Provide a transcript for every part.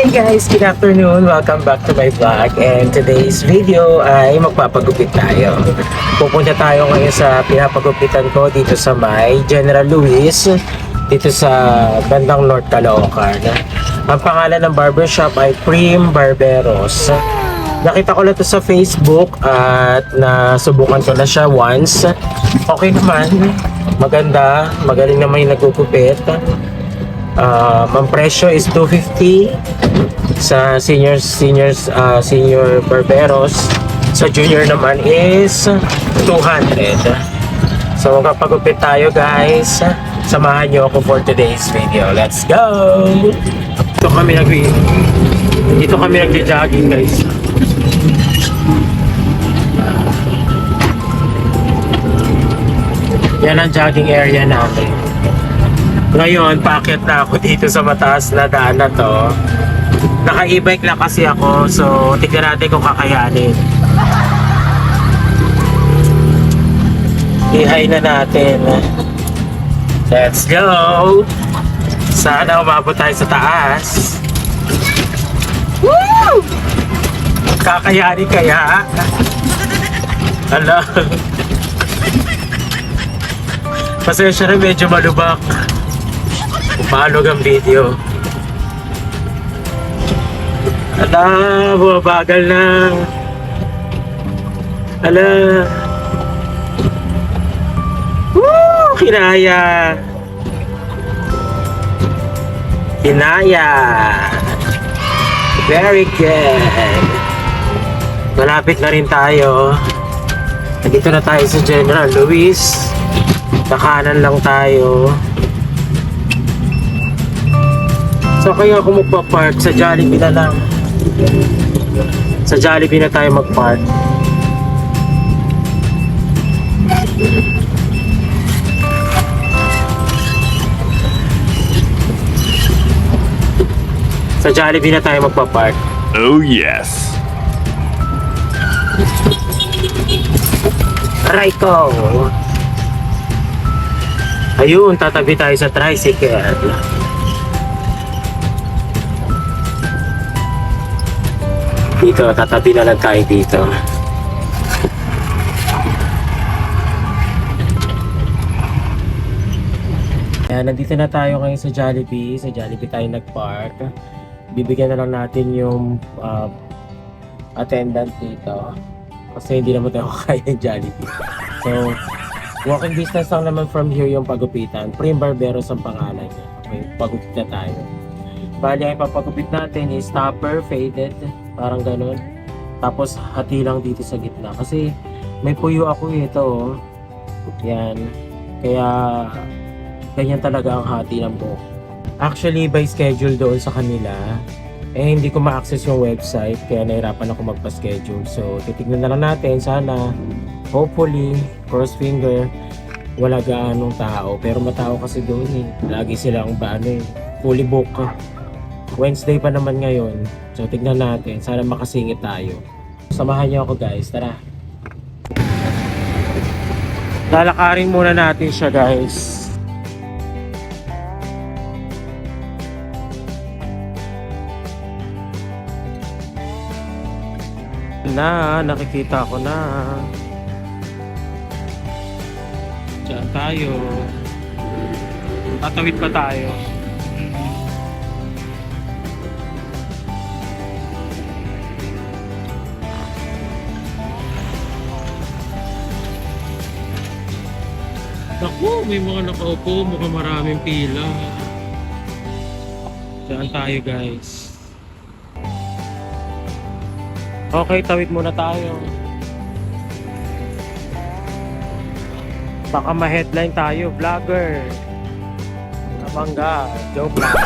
Hey guys, good afternoon. Welcome back to my vlog. And today's video ay magpapagupit tayo. Pupunta tayo ngayon sa pinapagupitan ko dito sa may General Luis, dito sa bandang North Caloocan. Ang pangalan ng barbershop ay Prim Barberos. Nakita ko na to sa Facebook at nasubukan ko na siya once. Okay naman, maganda, magaling naman yung nagugupit. Ang presyo is 250 sa senior barberos. Sa junior naman is 200. So magpapagupit tayo guys. Samahan nyo ako for today's video. Let's go! Dito kami nagja-jogging guys. Yan ang jogging area natin. Ngayon, paakyat na ako dito sa mataas na daan na to. Naka-e-bike lang kasi ako, so tignan natin kung kakayanin. I-high na natin. Let's go! Sana umabot tayo sa taas. Woo! Kakayanin kaya? Hala. Pasensya na, medyo malubak. Paalog ang video. Ala, bumabagal na. Ala. Woo! Kinaya. Kinaya. Very good. Malapit na rin tayo. Nandito na tayo sa General Luis. Kakanan lang tayo. So kaya ako magpa-park sa Jollibee na lang. Sa Jollibee na tayo mag-park. Sa Jollibee na tayo magpa-park. Oh yes. Aray ko. Ayun, tatabi tayo sa tricycle. Dito, tatabi na lang tayo dito. Ayan, nandito na tayo ngayon sa Jollibee. Sa Jollibee tayo nag-park. Bibigyan na lang natin yung attendant dito. Kasi hindi naman tayo kaya ng Jollibee. So, walking distance lang naman from here yung pagupitan. Prim Barberos ang pangalan niya. Okay, pagupit na tayo. Bali, ang papagupit natin is topper, faded. Parang ganun. Tapos hati lang dito sa gitna. Kasi may puyo ako ito. Oh. Yan. Kaya ganyan talaga ang hati ng buhok. Actually, by schedule doon sa kanila, hindi ko ma-access yung website. Kaya nahirapan ako magpa-schedule. So, titignan na lang natin. Sana, hopefully, cross finger, wala gaanong tao. Pero matao kasi doon eh. Lagi silang fully book. Wednesday pa naman ngayon. So tignan natin, sana makasingit tayo. Samahan niyo ako guys, tara. Lalakarin muna natin siya guys. Nakikita ko na. Diyan tayo. Tatawid pa tayo. Naku, may mga nakaupo, mukhang maraming pila. Saan tayo guys? Okay, tawid muna tayo. Baka ma-headline tayo, vlogger. Kabangga, joke lang.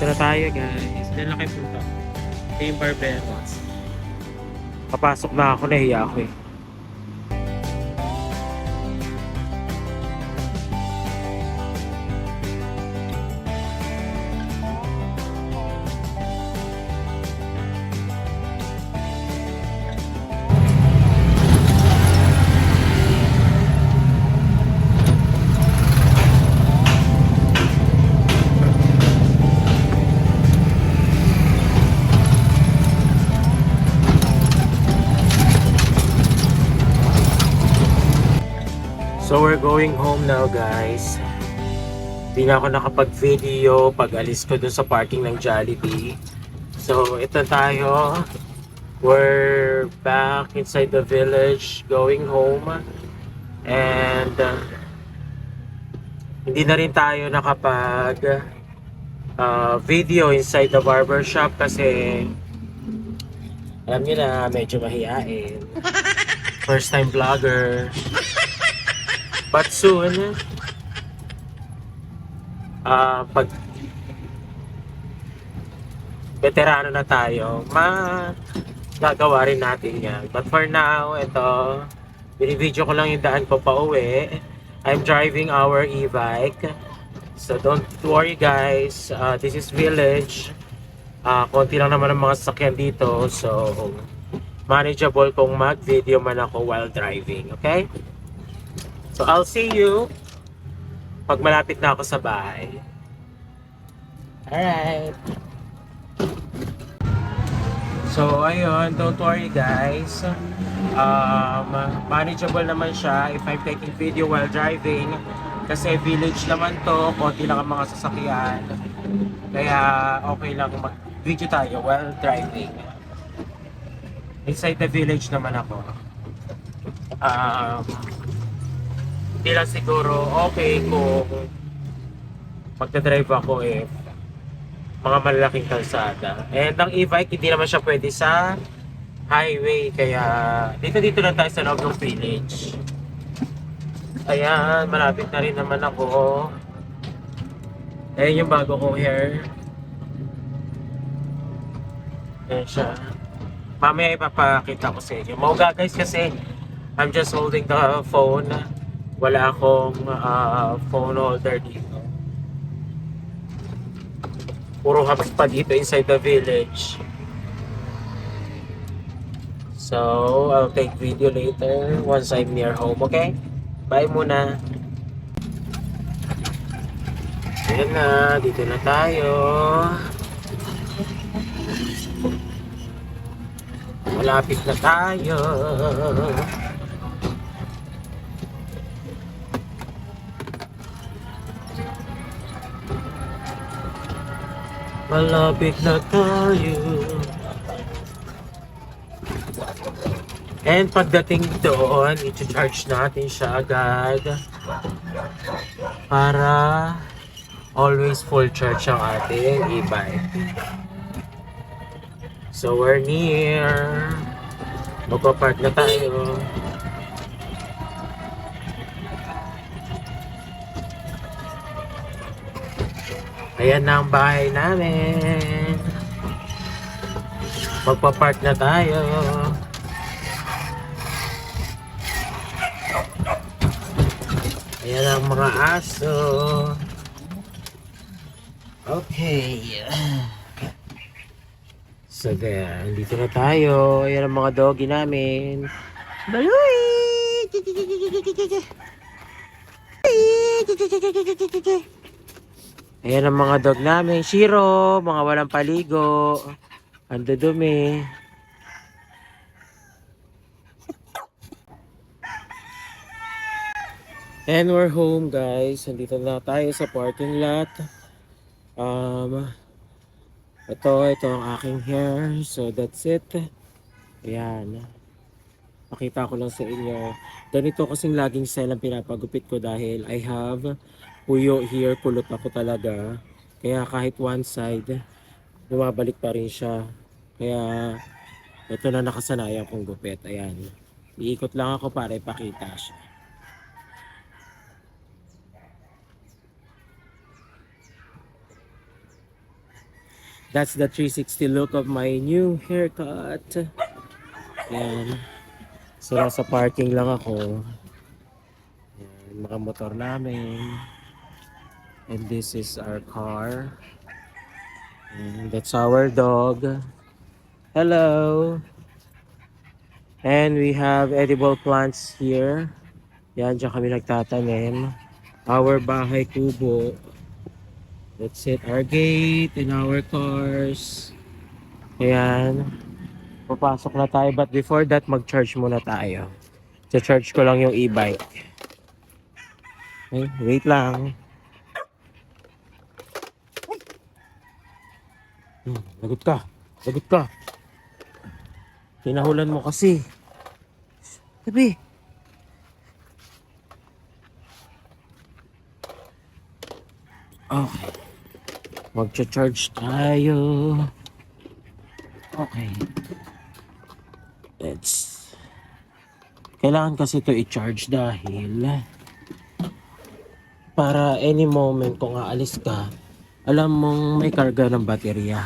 Tara tayo guys, dahil na kayo punta. Prim Barberos. Papasok na ako, nahiya ako eh. we're going home now, guys. Hindi na ako nakapag-video pag alis ko dun sa parking ng Jollibee. So, ito tayo. We're back inside the village, going home. And hindi na rin tayo nakapag video inside the barber shop kasi alam niyo na, medyo mahihain. First time vlogger. But soon, pag veterano na tayo, gagawa rin natin yan. But for now, ito, binibidyo ko lang yung daan ko pa uwi. I'm driving our e-bike. So don't worry guys, this is village. Konti lang naman ang mga sasakyan dito. So, manageable kung mag-video man ako while driving. Okay? So I'll see you pag malapit na ako sa bahay. Alright. So ayun, don't worry guys. Manageable naman siya if I'm taking video while driving. Kasi village naman to, konti lang ang mga sasakyan. Kaya okay lang mag-video tayo while driving. Inside the village naman ako. Hindi lang siguro okay kung magdadrive ako mga malalaking kalsada. And ang e-bike hindi naman siya pwede sa highway, kaya dito lang tayo sa loob ng village. Ayan, malapit na rin naman ako. Ayan yung bago kong hair. Ayan siya. Mamaya ipapakita ko sa inyo. Mauga guys kasi I'm just holding the phone. Wala akong phone holder dito. Puro hubs pa dito inside the village. So, I'll take video later once I'm near home, okay? Bye muna. Ayan na, dito na tayo. Malapit na tayo. Malapit na tayo. And pagdating doon, i-charge natin siya agad para always full charge ang ating e-bike. So we're near. Magpa-park na tayo. Ayan na ang bahay namin. Magpa-park na tayo. Ayan ang mga aso. Okay. So there, dito na tayo. Ayan ang mga doggy namin. Baloy! Ayan ang mga dog namin. Shiro, mga walang paligo. Ang dudumi. And we're home guys. Nandito na tayo sa parking lot. Ito ang aking hair. So that's it. Ayan. Pakita ko lang sa inyo. Ganito kasing laging style ang pinapagupit ko dahil I have puyo here. Kulot ako talaga. Kaya kahit one side, bumabalik pa rin siya. Kaya ito na nakasanayan kong gupit. Ayan. Iikot lang ako para ipakita siya. That's the 360 look of my new haircut. Ayan. So nasa parking lang ako. Ayan, mga motor namin. And this is our car. And that's our dog. Hello. And we have edible plants here. Yan, dyan kami nagtatanim. Our bahay kubo. That's it, our gate and our cars. Ayan. Papasok na tayo, but before that, mag-charge muna tayo. Sa-charge ko lang yung e-bike. Okay, wait lang. Lagot ka. Lagot ka. Hinahulan mo kasi. Tabi. Okay. Magcha-charge tayo. Okay. Kailangan kasi ito i-charge dahil para any moment kung aalis ka, alam mong may karga ng baterya.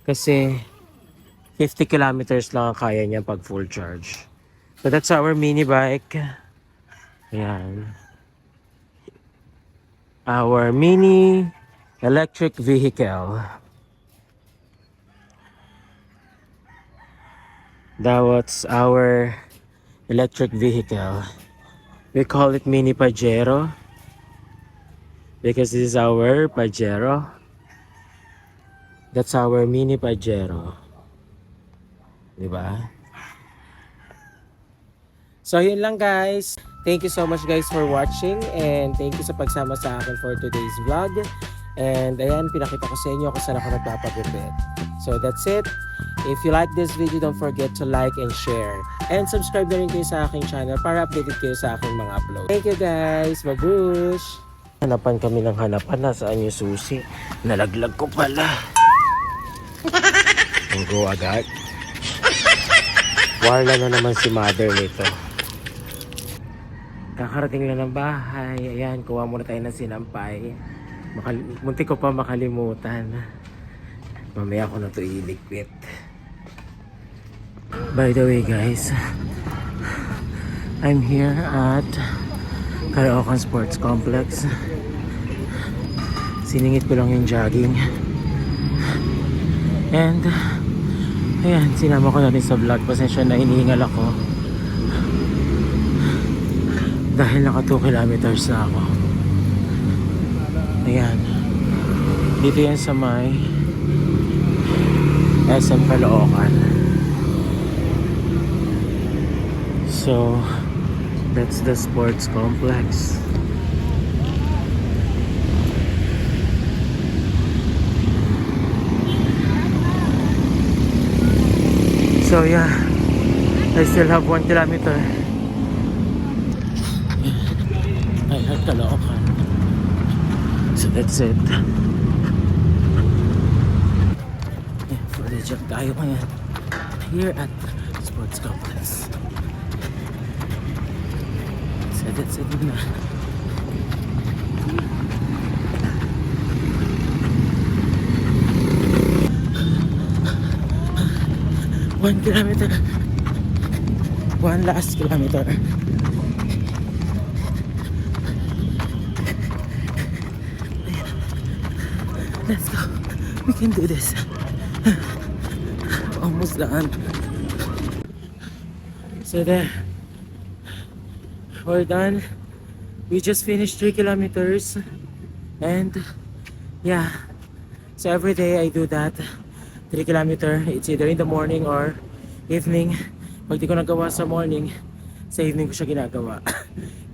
Kasi 50 kilometers lang ang kaya niya pag full charge. So that's our mini bike. Ayan. Our mini electric vehicle. That's our electric vehicle. We call it mini Pajero because this is our Pajero. That's our mini Pajero. Diba? So yun lang guys. Thank you so much guys for watching and thank you sa pagsama sa akin for today's vlog. And ayan, pinakita ko sa inyo kung saan ako nagpapagupit. So that's it. If you like this video, don't forget to like and share. And subscribe na rin kayo sa aking channel para updated kayo sa aking mga upload. Thank you guys. Babush! Hanapan kami ng hanapan. Nasaan yung susi? Nalaglag ko pala. Ang go agad. Warla na naman si mother nito. Kakarating lang ng bahay. Ayan, kuha muna tayo ng sinampay. Muntik ko pa makalimutan. Mamaya ko na ito iligpit. By the way guys, I'm here at Caloocan Sports Complex. Siningit ko lang yung jogging. And ayan, sinama ko na rin sa vlog. Pasensya na hinihingal ako dahil naka 2 kilometers na ako. Ayan, dito yan sa may SM Caloocan. So that's the sports complex. So yeah, I still have 1 kilometer. I have Caloocan. So that's it. Yeah, for the job tayo ngayon here at sports complex. So that's it na. One kilometer. One last kilometer. Let's go. We can do this. Almost done. So there. We're done. We just finished 3 kilometers. And yeah. So every day I do that. 3 kilometer. It's either in the morning or evening. Pag di ko nagawa sa morning, sa evening ko siya ginagawa.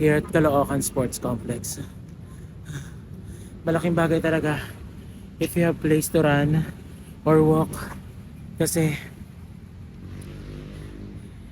Here at Caloocan Sports Complex. Malaking bagay talaga if you have place to run or walk. Kasi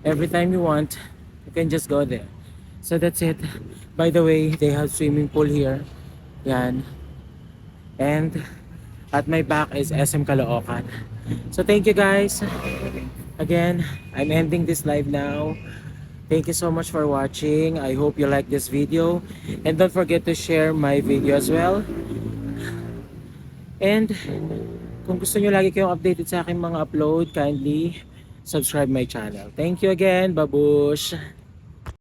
every time you want, you can just go there. So that's it. By the way, they have swimming pool here. Yan. And at my back is SM Caloocan. So thank you guys. Again, I'm ending this live now. Thank you so much for watching. I hope you like this video. And don't forget to share my video as well. And kung gusto nyo lagi kayong updated sa aking mga upload, kindly subscribe my channel. Thank you again. Babush!